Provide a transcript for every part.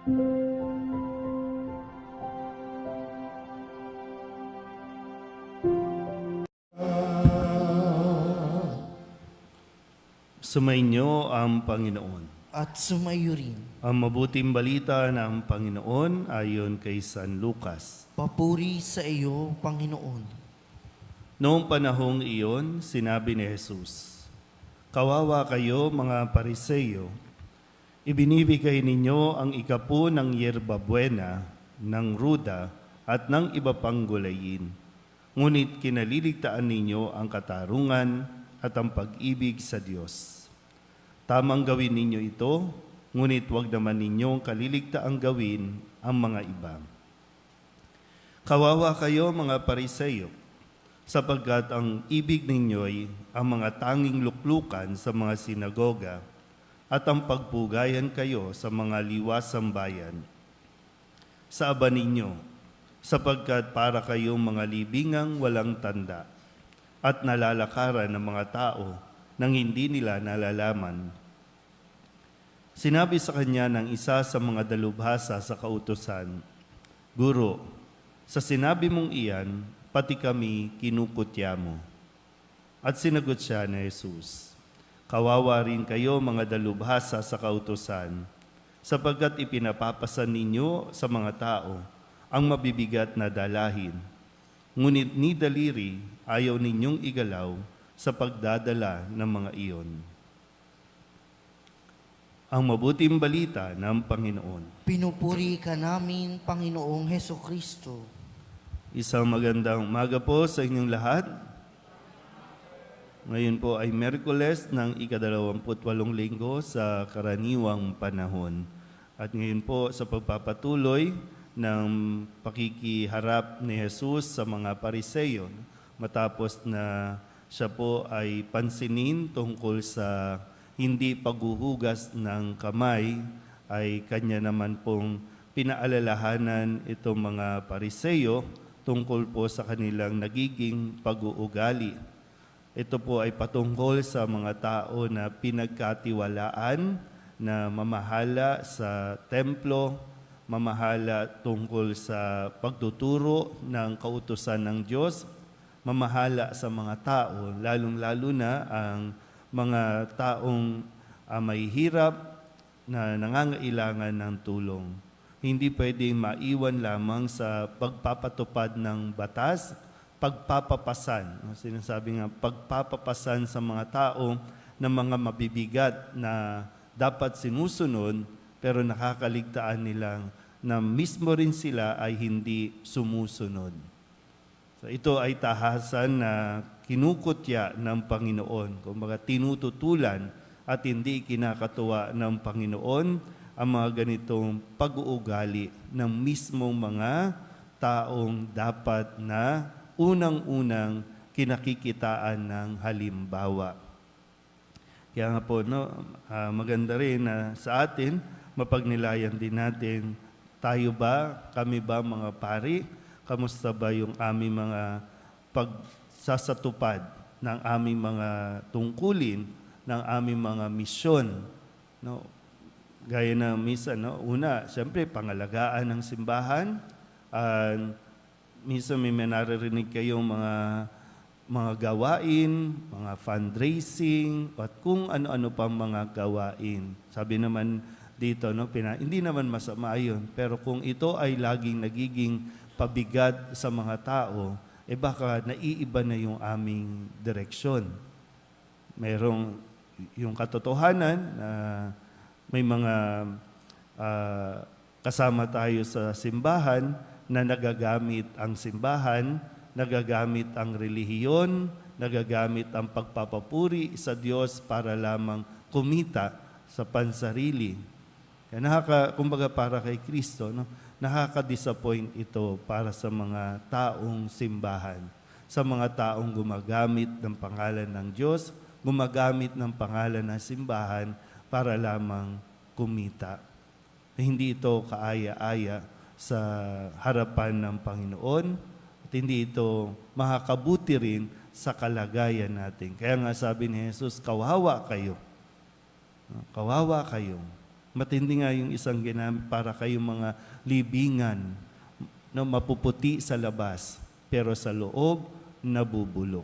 Sumainyo ang Panginoon. At sumayo rin. Ang mabuting balita ng Panginoon ayon kay San Lucas. Papuri sa iyo, Panginoon. Noong panahong iyon, sinabi ni Jesus, "Kawawa kayo mga Pariseyo, ibinibigay ninyo ang ikapu ng yerba buena, ng ruda, at ng iba pang gulayin. Ngunit kinaliligtaan ninyo ang katarungan at ang pag-ibig sa Diyos. Tamang gawin ninyo ito, ngunit huwag naman ninyong kaliligtaang gawin ang mga iba. Kawawa kayo mga Pariseyo, sapagkat ang ibig ninyo'y ang mga tanging luklukan sa mga sinagoga at ang pagpugayan kayo sa mga liwasang bayan. Sa aba ninyo, sapagkat para kayong mga libingang walang tanda at nalalakaran ng mga tao nang hindi nila nalalaman." Sinabi sa kanya ng isa sa mga dalubhasa sa kautusan, "Guro, sa sinabi mong iyan, pati kami kinukutya mo." At sinagot siya ni Jesus, "Kawawa rin kayo mga dalubhasa sa kautusan, sapagkat ipinapapasan ninyo sa mga tao ang mabibigat na dalahin. Ngunit ni daliri ayaw ninyong igalaw sa pagdadala ng mga iyon." Ang mabuting balita ng Panginoon. Pinupuri ka namin, Panginoong Hesukristo. Isang magandang umaga po sa inyong lahat. Ngayon po ay Miyerkules ng ika-28 linggo sa karaniwang panahon. At ngayon po sa pagpapatuloy ng pakikiharap ni Jesus sa mga Pariseyo, matapos na siya po ay pansinin tungkol sa hindi paghuhugas ng kamay, ay kanya naman pong pinaalalahanan itong mga Pariseyo tungkol po sa kanilang nagiging pag-uugali. Ito po ay patungkol sa mga tao na pinagkatiwalaan na mamahala sa templo, mamahala tungkol sa pagtuturo ng kautusan ng Diyos, mamahala sa mga tao, lalong-lalo na ang mga taong may hirap na nangangailangan ng tulong. Hindi pwedeng maiwan lamang sa pagpapatupad ng batas, pagpapapasan. Sinasabi nga, pagpapapasan sa mga tao ng mga mabibigat na dapat sinusunod, pero nakakaligtaan nilang na mismo rin sila ay hindi sumusunod. So, ito ay tahasan na kinukutya ng Panginoon, kumbaga tinututulan at hindi kinakatuwa ng Panginoon ang mga ganitong pag-uugali ng mismong mga taong dapat na unang-unang kinakikitaan ng halimbawa. Kaya nga po, maganda rin na sa atin, mapagnilayan din natin, tayo ba, kami ba mga pari, kamusta ba yung aming mga pagsasatupad ng aming mga tungkulin, ng aming mga misyon. No? Gaya na minsan, una, siyempre, pangalagaan ng simbahan. Minsan may naririnig kayong mga gawain, mga fundraising, at kung ano-ano pang mga gawain. Sabi naman dito, hindi naman masama yun. Pero kung ito ay laging nagiging pabigat sa mga tao, baka naiiba na yung aming direksyon. Mayroong yung katotohanan na may mga kasama tayo sa simbahan na nagagamit ang simbahan, nagagamit ang relihiyon, nagagamit ang pagpapapuri sa Diyos para lamang kumita sa pansarili. Kaya kumbaga para kay Kristo, nakaka-disappoint ito para sa mga taong simbahan, sa mga taong gumagamit ng pangalan ng Diyos, gumagamit ng pangalan ng simbahan para lamang kumita. Hindi ito kaaya-aya sa harapan ng Panginoon at hindi ito makakabuti rin sa kalagayan natin. Kaya nga sabi ni Jesus, kawawa kayo. Kawawa kayo. Matindi nga yung isang ginamit para kayong mga libingan na mapuputi sa labas, pero sa loob, nabubulok.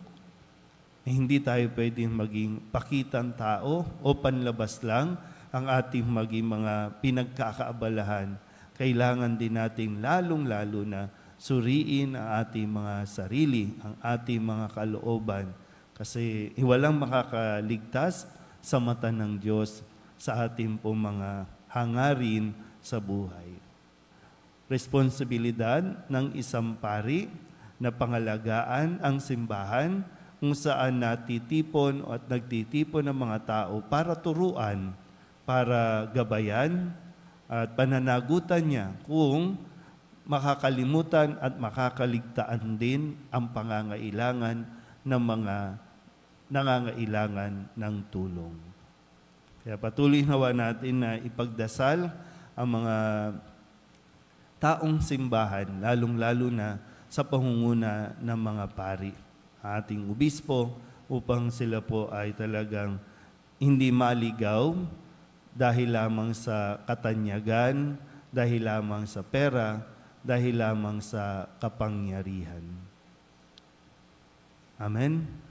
Hindi tayo pwedeng maging pakitang tao o panlabas lang ang ating maging mga pinagkakaabalahan. Kailangan din nating lalong-lalo na suriin ang ating mga sarili, ang ating mga kalooban. Kasi walang makakaligtas sa mata ng Diyos sa ating po mga hangarin sa buhay. Responsibilidad ng isang pari na pangalagaan ang simbahan kung saan natitipon at nagtitipon ng mga tao para turuan, para gabayan at pananagutan niya kung makakalimutan at makakaligtaan din ang pangangailangan ng mga nangangailangan ng tulong. Kaya patuloy nawa natin na ipagdasal ang mga taong simbahan, lalong-lalo na sa pangunguna ng mga pari, ating obispo, upang sila po ay talagang hindi maligaw dahil lamang sa katanyagan, dahil lamang sa pera, dahil lamang sa kapangyarihan. Amen.